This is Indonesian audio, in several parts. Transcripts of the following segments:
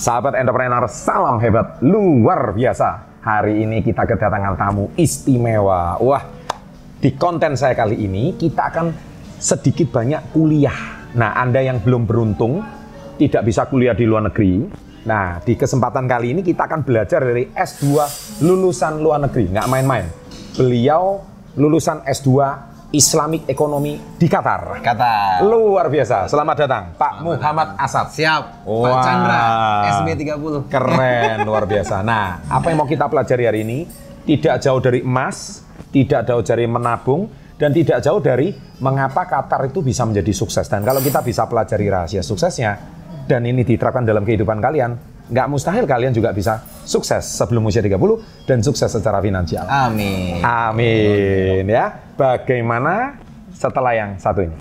Sahabat entrepreneur, salam hebat luar biasa. Hari ini kita kedatangan tamu istimewa. Wah, di konten saya kali ini kita akan sedikit banyak kuliah. Nah, Anda yang belum beruntung tidak bisa kuliah di luar negeri. Nah, di kesempatan kali ini kita akan belajar dari S2 lulusan luar negeri, nggak main-main. Beliau lulusan S2 Islamic Economy di Qatar. Luar biasa. Selamat datang, Pak Muhammad Asad. Siap. Wah. Pak Chandra, SB 30. Keren, luar biasa. Nah, apa yang mau kita pelajari hari ini? Tidak jauh dari emas, tidak jauh dari menabung, dan tidak jauh dari mengapa Qatar itu bisa menjadi sukses. Dan kalau kita bisa pelajari rahasia suksesnya, dan ini diterapkan dalam kehidupan kalian, nggak mustahil kalian juga bisa sukses sebelum usia 30 dan sukses secara finansial. Amin. Amin ya. Bagaimana setelah yang satu ini?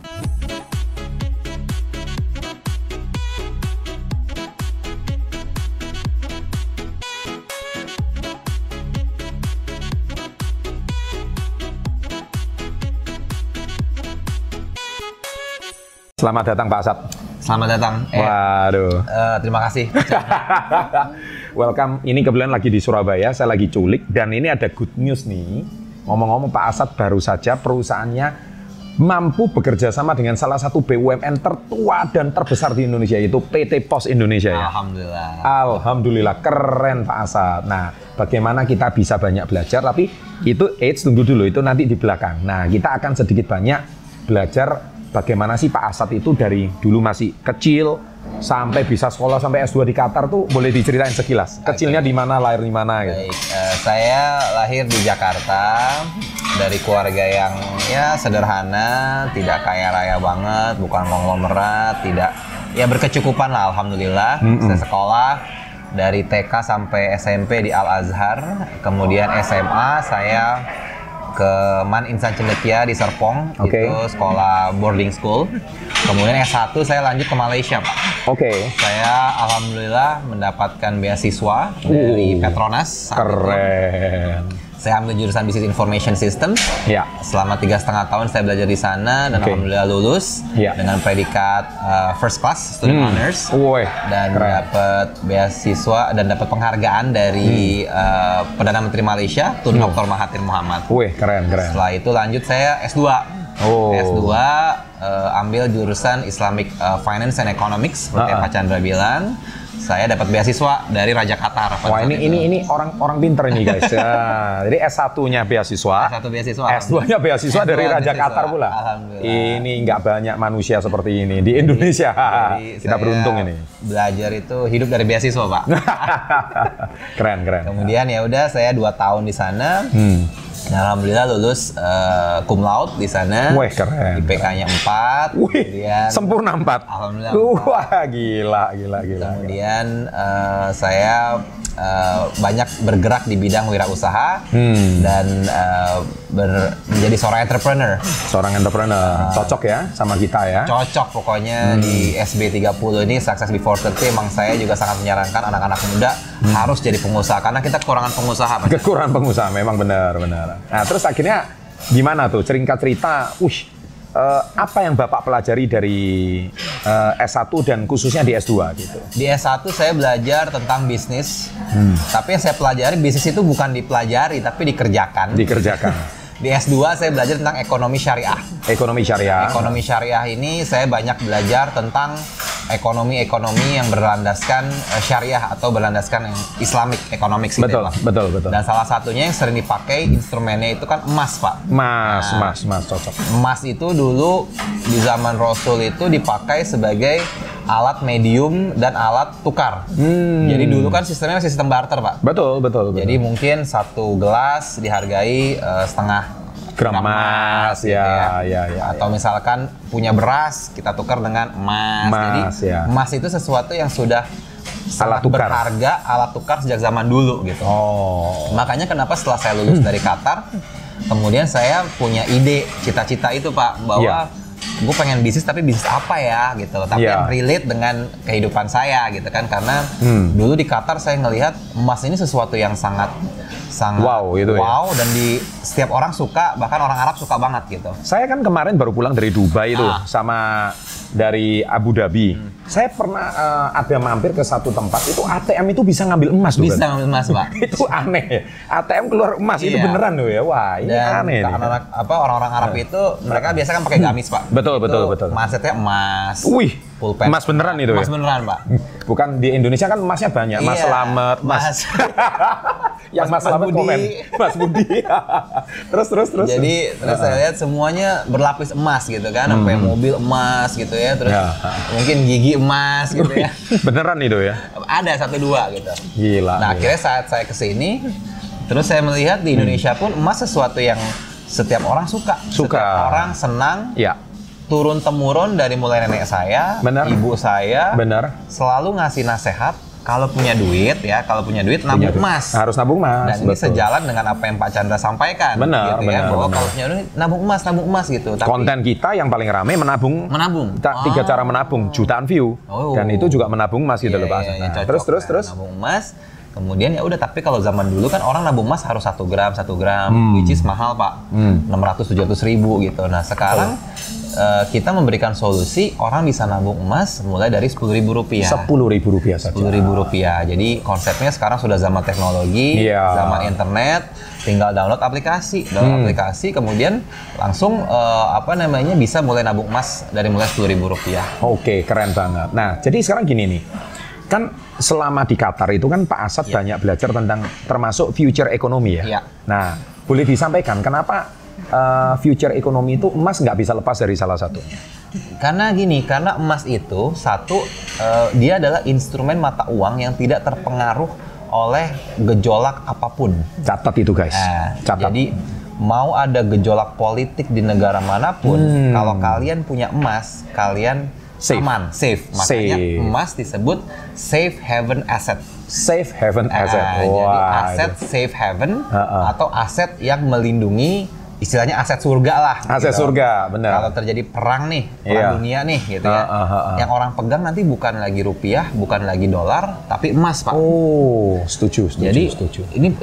Selamat datang Pak Asad. Selamat datang. Waduh. Terima kasih. Welcome. Ini kebetulan lagi di Surabaya, saya lagi culik dan ini ada good news nih. Ngomong-ngomong Pak Asad baru saja perusahaannya mampu bekerja sama dengan salah satu BUMN tertua dan terbesar di Indonesia, yaitu PT Pos Indonesia ya. Alhamdulillah. Alhamdulillah, keren Pak Asad. Nah, bagaimana kita bisa banyak belajar, tapi itu tunggu dulu, itu nanti di belakang. Nah, kita akan sedikit banyak belajar bagaimana sih Pak Asad itu dari dulu masih kecil sampai bisa sekolah sampai S2 di Qatar tuh, boleh diceritain sekilas. Kecilnya di mana, lahir di mana gitu. Baik, saya lahir di Jakarta dari keluarga yang ya sederhana, tidak kaya raya banget, bukan konglomerat, tidak ya berkecukupan lah alhamdulillah. Saya sekolah dari TK sampai SMP di Al Azhar, kemudian SMA saya ke Man Insan Cendekia di Serpong, itu sekolah boarding school. Kemudian S1 saya lanjut ke Malaysia, Pak. Saya alhamdulillah mendapatkan beasiswa dari Petronas. Keren. Saya ambil jurusan Business Information System. Ya. Selama 3,5 tahun saya belajar di sana dan alhamdulillah lulus dengan predikat first class student honors dan dapat beasiswa dan dapat penghargaan dari Perdana Menteri Malaysia Tun Dr. Mahathir Mohamad. Keren. Setelah itu lanjut saya S2. S2 ambil jurusan Islamic Finance and Economics seperti Pak Chandra bilang. Saya dapat beasiswa dari Raja Qatar. Wah, ini orang pinter ini guys. Ya, jadi S1-nya beasiswa. S1 beasiswa. S2-nya beasiswa dari Raja Qatar pula. Ini nggak banyak manusia seperti ini di Indonesia. Kita beruntung ini. Belajar itu hidup dari beasiswa, Pak. Keren. Kemudian ya udah saya 2 tahun di sana. Alhamdulillah lulus cum laude di sana. Keren. IPK-nya 4. Kemudian sempurna 4. Alhamdulillah. Wah, gila. Kemudian saya banyak bergerak di bidang wirausaha dan menjadi seorang entrepreneur. Cocok ya sama kita ya. Cocok pokoknya di SB 30 ini Success Before 30 emang saya juga sangat menyarankan anak-anak muda harus jadi pengusaha karena kita kekurangan pengusaha. Kekurangan pengusaha memang benar. Nah, terus akhirnya gimana tuh cerita, apa yang Bapak pelajari dari S1 dan khususnya di S2 gitu? Di S1 saya belajar tentang bisnis, tapi yang saya pelajari bisnis itu bukan dipelajari tapi dikerjakan. Di S2 saya belajar tentang ekonomi syariah. Ekonomi syariah ini saya banyak belajar tentang ekonomi yang berlandaskan syariah atau berlandaskan Islamic economics. Betul. Dan salah satunya yang sering dipakai instrumennya itu kan emas, Pak. Emas cocok. Emas itu dulu di zaman Rasul itu dipakai sebagai alat medium dan alat tukar. Jadi dulu kan sistemnya sistem barter, Pak. Betul. Jadi mungkin satu gelas dihargai setengah gram emas gitu ya. Atau misalkan punya beras kita tukar dengan emas. Jadi emas itu sesuatu yang sudah sangat berharga, alat tukar sejak zaman dulu gitu. Makanya kenapa setelah saya lulus dari Qatar, kemudian saya punya ide, cita-cita itu Pak, bahwa gue pengen bisnis tapi bisnis apa ya gitu loh. Tapi yang relate dengan kehidupan saya gitu kan. Karena dulu di Qatar saya ngelihat emas ini sesuatu yang sangat sangat wow, itu wow dan di setiap orang suka, bahkan orang Arab suka banget gitu. Saya kan kemarin baru pulang dari Dubai itu sama dari Abu Dhabi. Saya pernah ada mampir ke satu tempat itu ATM itu bisa ngambil emas tuh. Bisa ngambil emas, Pak. Itu aneh ya. ATM keluar emas itu beneran loh ya. Wah, ini dan aneh nih. Orang-orang Arab itu mereka biasa kan pakai gamis, Pak. Betul, itu betul. Masetnya emas. Wih, pulpen. emas beneran itu ya? Emas beneran, Pak. Bukan di Indonesia kan emasnya banyak. Mas Slamet, Mas. Yang Mas Slamet komen. Mas Budi. terus. Jadi terus saya lihat semuanya berlapis emas gitu kan. Sampai mobil emas gitu ya. Terus mungkin gigi emas gitu ya. Beneran itu ya? Ada 1-2 gitu. Gila. Nah, akhirnya saat saya kesini, terus saya melihat di Indonesia pun emas sesuatu yang setiap orang suka. Setiap orang senang. Ya. Turun temurun dari mulai nenek saya, ibu saya, selalu ngasih nasihat kalau punya duit nabung emas. Harus nabung emas. Dan ini sejalan dengan apa yang Pak Chandra sampaikan. Benar. Bahwa kalau punya duit nabung emas gitu. Tapi, konten kita yang paling rame menabung. 3 cara menabung, jutaan view. Dan itu juga menabung emas gitu loh Pak. Terus. Nabung emas. Kemudian ya udah, tapi kalau zaman dulu kan orang nabung emas harus 1 gram, which is mahal Pak, 600-700 ribu gitu. Nah sekarang kita memberikan solusi orang bisa nabung emas mulai dari Rp10.000. Rp10.000 saja. Rp10.000. Jadi konsepnya sekarang sudah zaman teknologi, zaman internet, tinggal download aplikasi, kemudian langsung bisa mulai nabung emas dari mulai Rp10.000. Oke, keren banget. Nah, jadi sekarang gini nih. Kan selama di Qatar itu kan Pak Asad banyak belajar tentang termasuk future ekonomi ya. Nah, boleh disampaikan kenapa future ekonomi itu emas nggak bisa lepas dari salah satunya? Karena emas itu dia adalah instrumen mata uang yang tidak terpengaruh oleh gejolak apapun. Catat itu guys. Catat. Jadi mau ada gejolak politik di negara manapun, kalau kalian punya emas, kalian aman, safe. Makanya emas disebut safe haven asset. Safe haven asset. Jadi aset safe haven atau aset yang melindungi, istilahnya aset surga lah. Aset surga, benar. Kalau terjadi perang dunia nih gitu ya. Yang orang pegang nanti bukan lagi rupiah, bukan lagi dolar, tapi emas, Pak. Oh, setuju. Jadi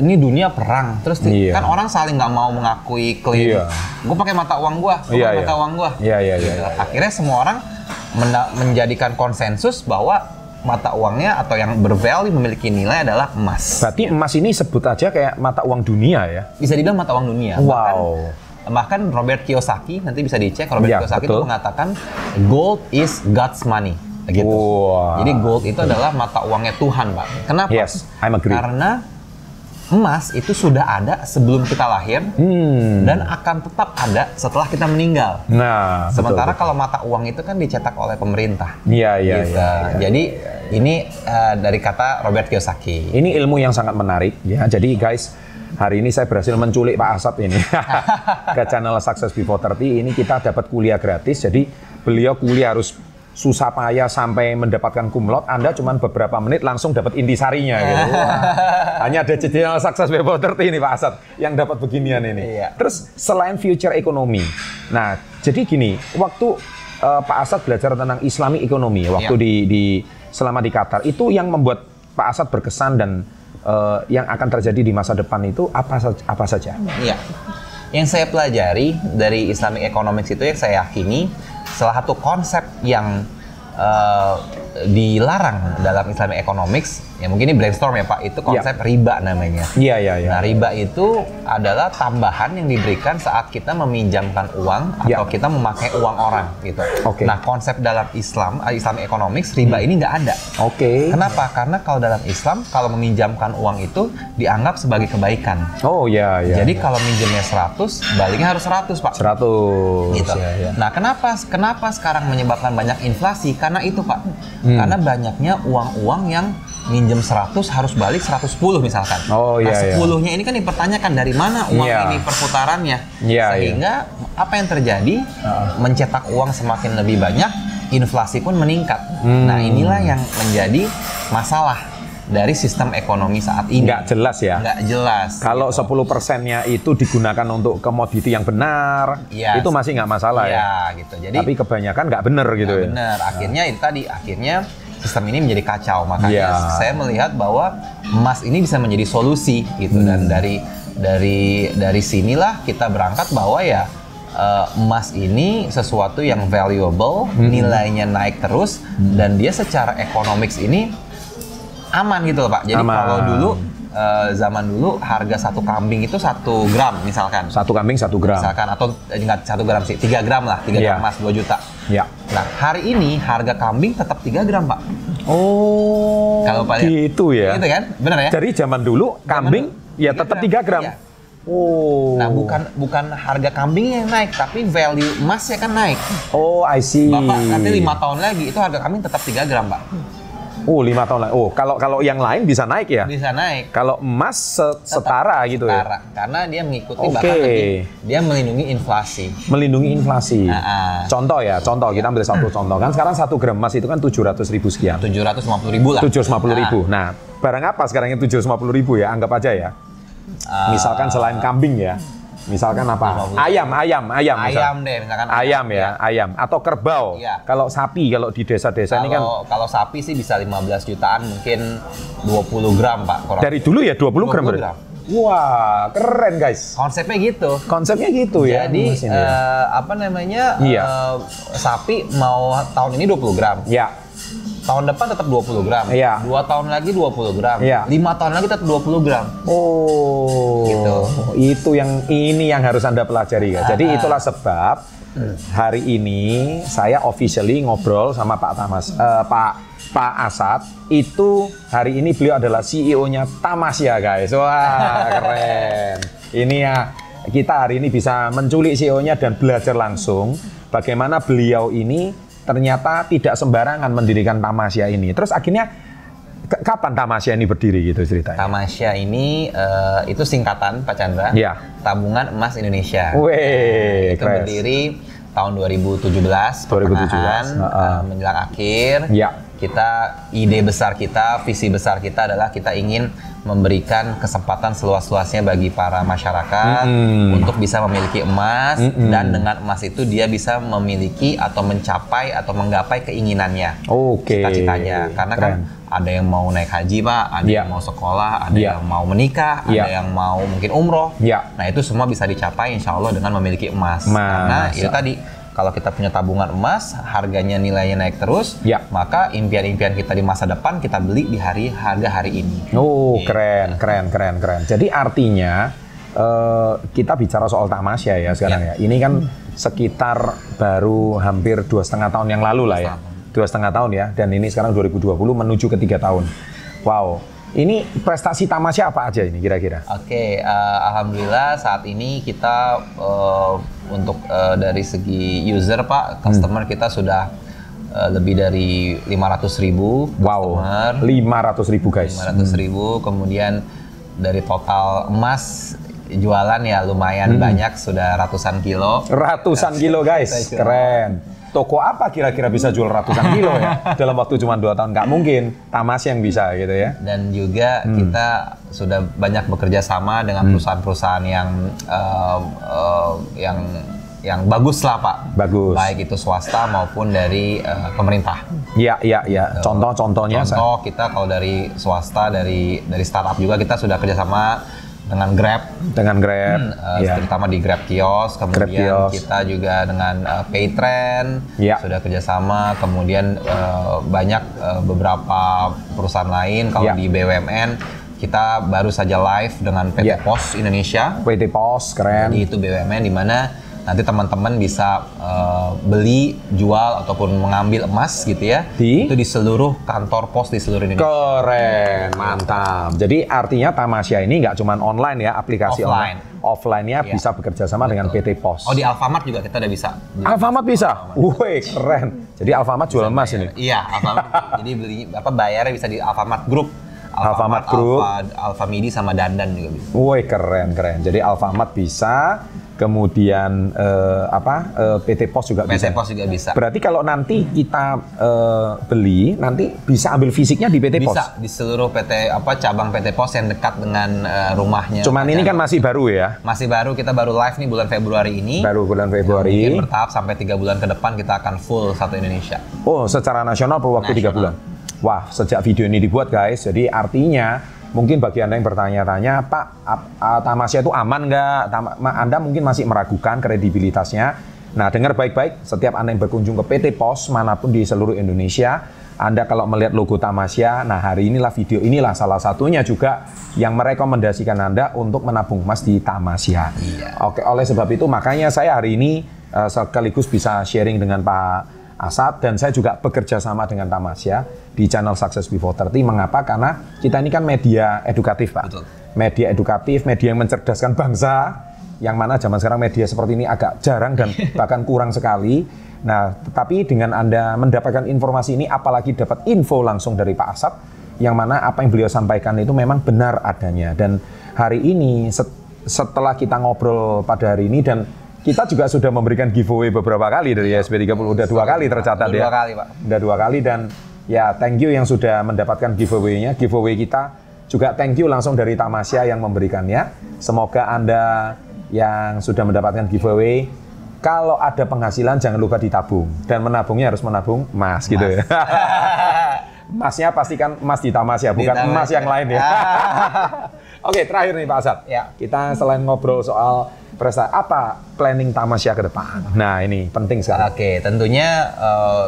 ini dunia perang. Terus kan orang saling nggak mau mengakui klaim. Gue pakai mata uang gue, mata uang gue. Iya. Akhirnya semua orang menjadikan konsensus bahwa mata uangnya atau yang bervalue memiliki nilai adalah emas. Berarti emas ini sebut aja kayak mata uang dunia ya? Bisa dibilang mata uang dunia. Wow. Bahkan Robert Kiyosaki, nanti bisa dicek, Kiyosaki itu mengatakan gold is God's money. Gitu. Wow. Jadi gold itu adalah mata uangnya Tuhan, Pak. Kenapa? Yes, I'm agree. Karena emas itu sudah ada sebelum kita lahir dan akan tetap ada setelah kita meninggal. Nah, sementara kalau mata uang itu kan dicetak oleh pemerintah. Iya. Jadi ini dari kata Robert Kiyosaki. Ini ilmu yang sangat menarik ya. Jadi guys, hari ini saya berhasil menculik Pak Asad ini ke channel Success Before 30. Ini kita dapat kuliah gratis. Jadi beliau kuliah harus susah payah sampai mendapatkan kumlot, Anda cuma beberapa menit langsung dapat intisarinya gitu. Hanya ada channel Success Before 30 ini Pak Asad yang dapat beginian ini. Terus selain future ekonomi, nah jadi gini, waktu Pak Asad belajar tentang Islami ekonomi, waktu selama di Qatar, itu yang membuat Pak Asad berkesan dan yang akan terjadi di masa depan itu apa saja? Iya. Yang saya pelajari dari Islamic Economics itu yang saya yakini salah satu konsep yang dilarang dalam Islamic Economics, ya mungkin ini brainstorm ya Pak, itu konsep riba namanya. Iya. Nah, riba itu adalah tambahan yang diberikan saat kita meminjamkan uang atau kita memakai uang orang gitu. Nah, konsep dalam Islamic Economics, riba ini nggak ada. Kenapa? Karena kalau dalam Islam, kalau meminjamkan uang itu dianggap sebagai kebaikan. Jadi kalau minjemnya 100, baliknya harus 100 Pak. 100. Gitu. Nah, kenapa sekarang menyebabkan banyak inflasi? Karena itu Pak. Karena banyaknya uang-uang yang minjem 100 harus balik 110 misalkan. Nah, 10-nya ini kan dipertanyakan dari mana uang ini perputarannya. Sehingga apa yang terjadi? Mencetak uang semakin lebih banyak, inflasi pun meningkat. Nah, inilah yang menjadi masalah dari sistem ekonomi saat ini. Nggak jelas ya? Nggak jelas. Kalau 10%-nya itu digunakan untuk komoditi yang benar, itu masih nggak masalah ya? Gitu. Jadi, tapi kebanyakan nggak benar gitu ya? Benar. Akhirnya itu tadi, sistem ini menjadi kacau. Makanya Yeah. saya melihat bahwa emas ini bisa menjadi solusi gitu. Dan dari sinilah kita berangkat bahwa ya emas ini sesuatu yang valuable, nilainya naik terus, dan dia secara economics ini aman gitu loh Pak. Jadi Aman. kalau dulu zaman dulu harga 1 kambing itu 1 gram misalkan. 1 kambing 1 gram. Misalkan, atau enggak 1 gram sih, 3 gram lah, 3 Iya. gram emas 2 juta. Ya. Nah, hari ini harga kambing tetap 3 gram, Pak. Oh, Kalau Pak lihat. gitu ya. Gitu kan? Benar ya? Jadi zaman dulu kambing ya tetap 3 gram. Iya. Oh. Nah, bukan harga kambingnya yang naik, tapi value emasnya kan naik. Oh, I see. Bapak nanti 5 tahun lagi itu harga kambing tetap 3 gram, Pak. Oh, 5 tahun lagi. Oh, kalau yang lain bisa naik ya? Bisa naik. Kalau emas setara gitu Setara. ya? Karena dia mengikuti Oke. bahkan lebih, dia melindungi inflasi. Melindungi inflasi. Contoh kita ambil satu contoh. Kan sekarang 1 gram emas itu kan 700.000 sekian. 750.000 lah. 750.000. Nah, barang apa sekarang yang 750.000 ya? Anggap aja ya. Misalkan selain kambing ya. Misalkan apa? 50. Ayam misal. Ayam deh, misalkan Ayam ya, ayam. Atau kerbau. Iya. Kalau sapi, kalau di desa-desa ini kan Kalau sapi sih bisa 15 jutaan, mungkin 20 gram Pak. Kurang. dari dulu ya 20 gram. 20 berarti? gram. Wah, keren guys. Konsepnya gitu. Konsepnya gitu ya. Jadi emas ini ya. apa namanya? Iya. Sapi mau tahun ini 20 gram. Ya. Tahun depan tetap 20 gram. Iya. 2 tahun lagi 20 gram. Iya. 5 tahun lagi tetap 20 gram. Oh, Gitu. Itu ini yang harus Anda pelajari ya. Jadi itulah sebab hari ini saya officially ngobrol sama Pak Pak Asad. Itu hari ini beliau adalah CEO-nya Tamasya guys. Wah, keren. Ini ya, kita hari ini bisa menculik CEO-nya dan belajar langsung bagaimana beliau ini ternyata tidak sembarangan mendirikan Tamasya ini. Terus akhirnya kapan Tamasya ini berdiri gitu ceritanya? Tamasya ini itu singkatan Pak Chandra. Iya. Tabungan Emas Indonesia. Wih, Itu keren. berdiri tahun 2017, pertengahan, menjelang akhir. Ya. Ide besar kita, visi besar kita adalah kita ingin memberikan kesempatan seluas-luasnya bagi para masyarakat untuk bisa memiliki emas, dan dengan emas itu dia bisa memiliki atau mencapai atau menggapai keinginannya, Oke. cita-citanya. Karena kan ada yang mau naik haji Pak, ada yang mau sekolah, ada yang mau menikah, ada yang mau mungkin umroh. Nah itu semua bisa dicapai insya Allah dengan memiliki emas. Karena itu tadi, kalau kita punya tabungan emas, harganya nilainya naik terus, maka impian-impian kita di masa depan kita beli di harga hari ini. Oh, keren. Jadi artinya kita bicara soal Tamasya ya sekarang ya. Ini kan sekitar baru hampir 2,5 tahun yang lalu lah ya. 2,5 tahun ya. Dan ini sekarang 2020 menuju ke 3 tahun. Wow. Ini prestasi Tamasya apa aja ini kira-kira? Oke, alhamdulillah saat ini kita untuk dari segi user Pak, customer kita sudah lebih dari 500.000 customer. 500.000 guys. 500.000, kemudian dari total emas jualan ya lumayan banyak, sudah ratusan kilo. Ratusan kilo guys, keren. Toko apa kira-kira bisa jual ratusan kilo ya dalam waktu cuma 2 tahun? Nggak mungkin, Tamasya yang bisa gitu ya. Dan juga kita sudah banyak bekerja sama dengan perusahaan-perusahaan yang bagus lah Pak. Bagus. Baik itu swasta maupun dari pemerintah. Iya. Contohnya. Contoh kita kalau dari swasta, dari startup juga kita sudah kerjasama dengan Grab, terutama di Grab Kios, kemudian kita juga dengan Paytrend sudah kerjasama, kemudian banyak beberapa perusahaan lain. Kalau di BUMN kita baru saja live dengan PT Pos Indonesia. PT Pos, keren. Jadi itu BUMN di mana nanti teman-teman bisa beli, jual ataupun mengambil emas gitu ya. Itu di seluruh kantor pos di seluruh Indonesia. Keren, mantap. Jadi artinya Tamasya ini nggak cuma online ya, aplikasi offline-nya bisa bekerja sama dengan PT Pos. Oh, di Alfamart juga kita udah bisa. Alfamart bisa? Wih, keren. Jadi Alfamart jual emas ini? Iya, Alfamart. Jadi bayarnya bisa di Alfamart Group. Alfamart Group, Alfamidi sama Dandan juga bisa. Woi, keren. Jadi Alfamart bisa, kemudian PT Pos juga bisa. PT Pos juga bisa. Berarti kalau nanti kita beli, nanti bisa ambil fisiknya di PT Pos. Bisa di seluruh cabang PT Pos yang dekat dengan rumahnya. Cuman ini kan masih baru ya? Masih baru, kita baru live nih bulan Februari ini. Baru bulan Februari. Mungkin bertahap sampai 3 bulan ke depan kita akan full satu Indonesia. Oh, secara nasional perlu waktu 3 bulan. Wah, sejak video ini dibuat guys, jadi artinya mungkin bagi Anda yang bertanya-tanya, Pak, Tamasya itu aman nggak? Anda mungkin masih meragukan kredibilitasnya. Nah, dengar baik-baik, setiap Anda yang berkunjung ke PT POS manapun di seluruh Indonesia, Anda kalau melihat logo Tamasya, nah hari inilah video inilah salah satunya juga yang merekomendasikan Anda untuk menabung emas di Tamasya. Iya. Oke, oleh sebab itu makanya saya hari ini sekaligus bisa sharing dengan Pak Asad, dan saya juga bekerja sama dengan Tamasya di channel Success Before 30. Mengapa? Karena kita ini kan media edukatif, Pak. Betul. Media edukatif, media yang mencerdaskan bangsa, yang mana zaman sekarang media seperti ini agak jarang dan bahkan kurang sekali. Nah, tetapi dengan Anda mendapatkan informasi ini, apalagi dapat info langsung dari Pak Asad, yang mana apa yang beliau sampaikan itu memang benar adanya. Dan hari ini, setelah kita ngobrol pada hari ini, dan kita juga sudah memberikan giveaway beberapa kali dari SP30, udah 2 kali tercatat ya. 2 kali, Pak. Udah 2 kali, dan ya thank you yang sudah mendapatkan giveaway-nya. Giveaway kita juga thank you langsung dari Tamasya yang memberikannya. Semoga Anda yang sudah mendapatkan giveaway, kalau ada penghasilan jangan lupa ditabung, dan menabungnya harus menabung emas gitu ya. Emasnya pastikan emas di Tamasya, bukan emas yang lain ya. Oke, terakhir nih Pak Asad. Ya. Kita selain ngobrol soal prestasi, apa planning Tamasya ke depan? Nah, ini penting sekali. Oke, tentunya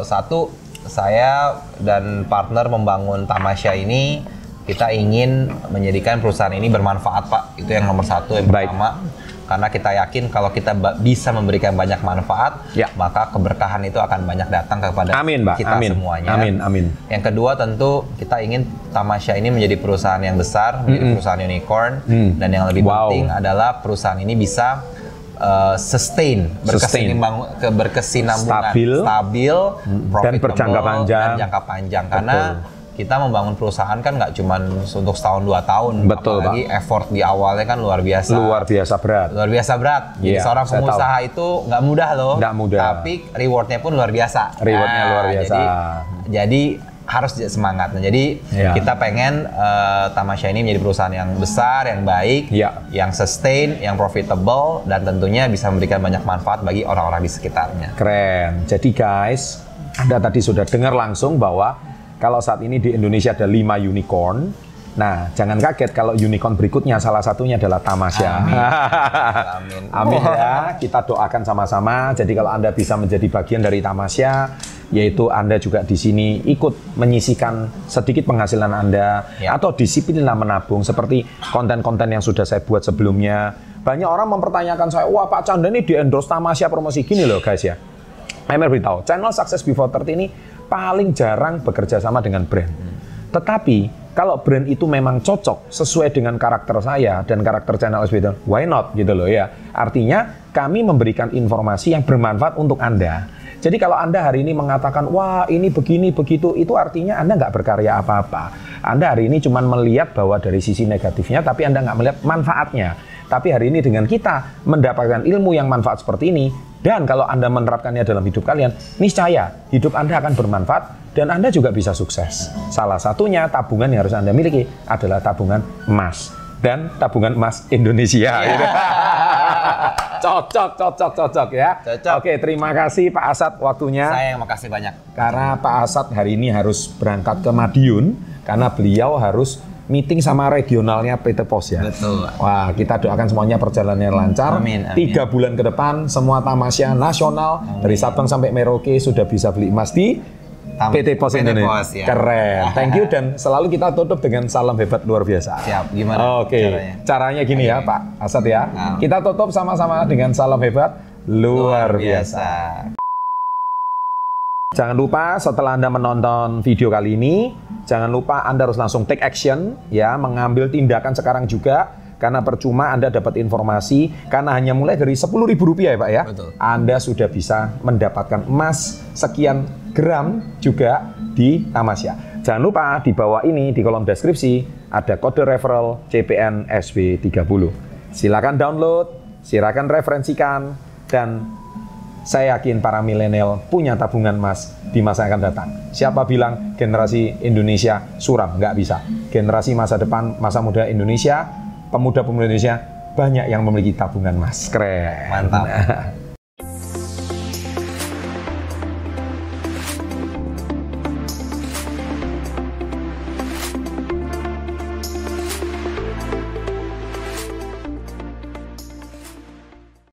satu, saya dan partner membangun Tamasya ini, kita ingin menjadikan perusahaan ini bermanfaat, Pak. Itu yang nomor satu, yang pertama. Karena kita yakin kalau kita bisa memberikan banyak manfaat, maka keberkahan itu akan banyak datang kepada kita semuanya. Amin. Yang kedua tentu kita ingin Tamasya ini menjadi perusahaan yang besar, menjadi perusahaan unicorn, dan yang lebih penting adalah perusahaan ini bisa sustain, berkesinambungan, stabil, dan berjangka panjang. Karena kita membangun perusahaan kan nggak cuma untuk setahun 2 tahun, betul, apalagi Pak. Effort di awalnya kan luar biasa berat. Jadi seorang pengusaha itu nggak mudah loh, tapi rewardnya pun luar biasa. Jadi harus semangat. Nah, jadi kita pengen Tamasya ini menjadi perusahaan yang besar, yang baik, yang sustain, yang profitable, dan tentunya bisa memberikan banyak manfaat bagi orang-orang di sekitarnya. Keren. Jadi guys, Anda tadi sudah dengar langsung bahwa kalau saat ini di Indonesia ada 5 unicorn. Nah, jangan kaget kalau unicorn berikutnya salah satunya adalah Tamasya. Amin ya. Kita doakan sama-sama. Jadi kalau Anda bisa menjadi bagian dari Tamasya, yaitu Anda juga di sini ikut menyisihkan sedikit penghasilan Anda, atau disiplinlah menabung seperti konten-konten yang sudah saya buat sebelumnya. Banyak orang mempertanyakan saya, wah Pak Chandra ini di endorse Tamasya promosi gini loh guys ya. Saya beritahu, channel Success Before 30 ini paling jarang bekerja sama dengan brand. Tetapi kalau brand itu memang cocok sesuai dengan karakter saya dan karakter channel SB, why not gitu loh ya. Artinya kami memberikan informasi yang bermanfaat untuk Anda. Jadi kalau Anda hari ini mengatakan, wah ini begini, begitu, itu artinya Anda nggak berkarya apa-apa. Anda hari ini cuma melihat bahwa dari sisi negatifnya, tapi Anda nggak melihat manfaatnya. Tapi hari ini dengan kita mendapatkan ilmu yang manfaat seperti ini, dan kalau Anda menerapkannya dalam hidup kalian, niscaya hidup Anda akan bermanfaat dan Anda juga bisa sukses. Salah satunya tabungan yang harus Anda miliki adalah tabungan emas, dan tabungan emas Indonesia. Gitu. Cocok ya. Oke, terima kasih Pak Asad waktunya. Saya yang makasih banyak. Karena Pak Asad hari ini harus berangkat ke Madiun karena beliau harus meeting sama regionalnya PT POS ya. Betul. Wah, kita doakan semuanya perjalanannya lancar. Amin. 3 bulan ke depan semua Tamasya nasional dari Sabang sampai Merauke sudah bisa beli emas di PT POS Indonesia. Keren. Thank you, dan selalu kita tutup dengan salam hebat luar biasa. Siap. Gimana? Oke. Caranya gini ya Pak Asad ya. Kita tutup sama-sama dengan salam hebat luar biasa. Jangan lupa setelah Anda menonton video kali ini, jangan lupa Anda harus langsung take action ya, mengambil tindakan sekarang juga, karena percuma Anda dapat informasi, karena hanya mulai dari Rp10.000 ya Pak ya. Betul. Anda sudah bisa mendapatkan emas sekian gram juga di Tamasya. Jangan lupa di bawah ini di kolom deskripsi ada kode referral CPN SB30. Silakan download, silakan referensikan, dan saya yakin para milenial punya tabungan emas di masa yang akan datang. Siapa bilang generasi Indonesia suram? Nggak bisa. Generasi masa depan, masa muda Indonesia, pemuda-pemuda Indonesia, banyak yang memiliki tabungan emas. Keren. Mantap.